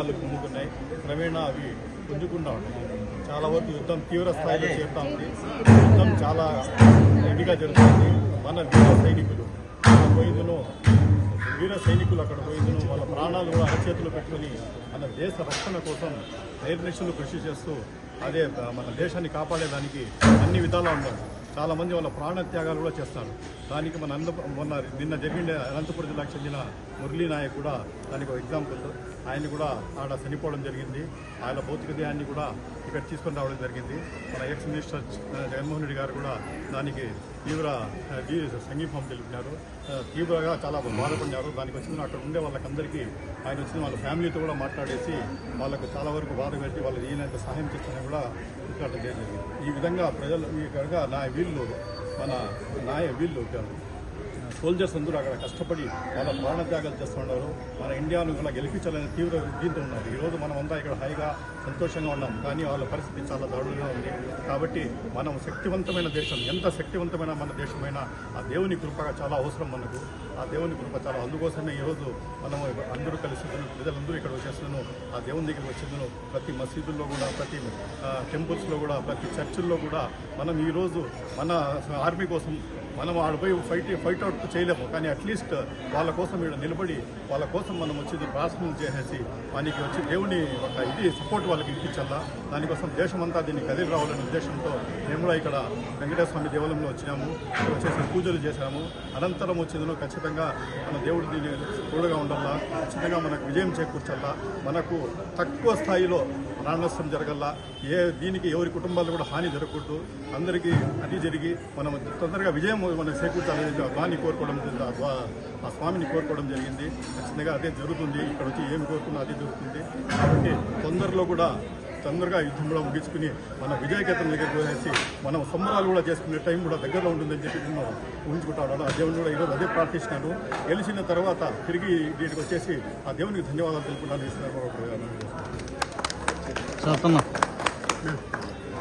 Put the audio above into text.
ప్రాణాలు పొందుతున్నాయి. క్రమేణా అవి పుంజుకుండా ఉన్నాయి. చాలా వరకు యుద్ధం తీవ్ర స్థాయిలో చేరుతా ఉంది. యుద్ధం చాలా ఇదిగా జరుగుతుంది. మన వీర సైనికులు అక్కడ పోయిందును వాళ్ళ ప్రాణాలు కూడా అరచేతులు పెట్టుకుని మన దేశ రక్షణ కోసం నిర్నిశలు కృషి చేస్తూ అదే మన దేశాన్ని కాపాడేదానికి అన్ని విధాలా ఉన్నారు. చాలామంది వాళ్ళ ప్రాణత్యాగాలు కూడా చేస్తారు. దానికి నిన్న జరిగిన అనంతపురం జిల్లాకు చెందిన మురళీ నాయక్ కూడా దానికి ఒక ఎగ్జాంపుల్. ఆయన కూడా ఆడ చనిపోవడం జరిగింది. ఆయన భౌతిక దేహాన్ని కూడా ఇక్కడ తీసుకొని రావడం జరిగింది. మన ఎక్స్ మినిస్టర్ జగన్మోహన్ రెడ్డి గారు కూడా దానికి తీవ్ర సంఘీభావం తెలిపినారు. తీవ్రంగా చాలా బాధపడినారు. దానికి వచ్చిన అక్కడ ఉండే వాళ్ళకందరికీ ఆయన వచ్చిన వాళ్ళ ఫ్యామిలీతో కూడా మాట్లాడేసి వాళ్ళకు చాలా వరకు బాధ పెట్టి వాళ్ళు ఈయనంత సహాయం చేస్తారని కూడా మాట్లాడడం జరిగింది. ఈ విధంగా ప్రజలు ఈ విధంగా వీళ్ళు సోల్జర్స్ అందరూ అక్కడ కష్టపడి వాళ్ళ ప్రాణత్యాగాలు చేస్తున్నారు. మన ఇండియాను ఇలా గెలిపించాలని తీవ్ర దీంతో ఉన్నారు. ఈరోజు మనం అంతా ఇక్కడ హాయిగా సంతోషంగా ఉన్నాం. కానీ వాళ్ళ పరిస్థితి చాలా దారుణంగా ఉంది. కాబట్టి మనం శక్తివంతమైన దేశం, ఎంత శక్తివంతమైన మన దేశమైనా ఆ దేవుని కృప చాలా అవసరం మనకు. ఆ దేవుని కృప చాలా, అందుకోసమే ఈరోజు మనం అందరూ కలిసి ప్రజలందరూ ఇక్కడ వచ్చేస్తున్నాను. ఆ దేవుని దగ్గరికి వచ్చేందును ప్రతి మసీదుల్లో కూడా, ప్రతి టెంపుల్స్లో కూడా, ప్రతి చర్చిల్లో కూడా మనం ఈరోజు మన ఆర్మీ కోసం మనం ఆడిపోయి ఫైట్ అవుట్ చేయలేము. కానీ అట్లీస్ట్ వాళ్ళ కోసం ఇక్కడ నిలబడి వాళ్ళ కోసం మనం వచ్చి ప్రార్థన చేసేసి మనకి వచ్చి దేవుని ఒక సపోర్ట్ వాళ్ళకి ఇప్పించాలా. దానికోసం దేశమంతా దీన్ని కదిలి రావాలనే ఉద్దేశంతో మేము కూడా ఇక్కడ వెంకటేశ్వర స్వామి దేవాలయంలో వచ్చినాము. వచ్చేసి పూజలు చేశాము. అనంతరం వచ్చిందను ఖచ్చితంగా మన దేవుడు దీన్ని తోడుగా ఉండాలా. ఖచ్చితంగా మనకు విజయం చేకూర్చాలా. మనకు తక్కువ స్థాయిలో ప్రాణనష్టం జరగల్లా. దీనికి ఎవరి కుటుంబాలు కూడా హాని జరగకూడదు. అందరికీ అది జరిగి మనం తొందరగా విజయం మనం చేకూర్చాలని దాన్ని కోరుకోవడం, ఆ స్వామిని కోరుకోవడం జరిగింది. ఖచ్చితంగా అదే జరుగుతుంది. ఇక్కడ వచ్చి ఏమి కోరుకున్నా అదే జరుగుతుంది. కాబట్టి తొందరగా యుద్ధం కూడా ముగించుకుని మన విజయకేతం దగ్గరికి వేసి మనం సంబరాలు కూడా చేసుకునే టైం కూడా దగ్గరలో ఉంటుందని చెప్పి నేను ఊహించుకుంటాను. ఆ దేవుని కూడా ఈరోజు అదే ప్రార్థిస్తున్నాను. గెలిచిన తర్వాత తిరిగి వీటికి వచ్చేసి ఆ దేవునికి ధన్యవాదాలు తెలుపుకుంటాను.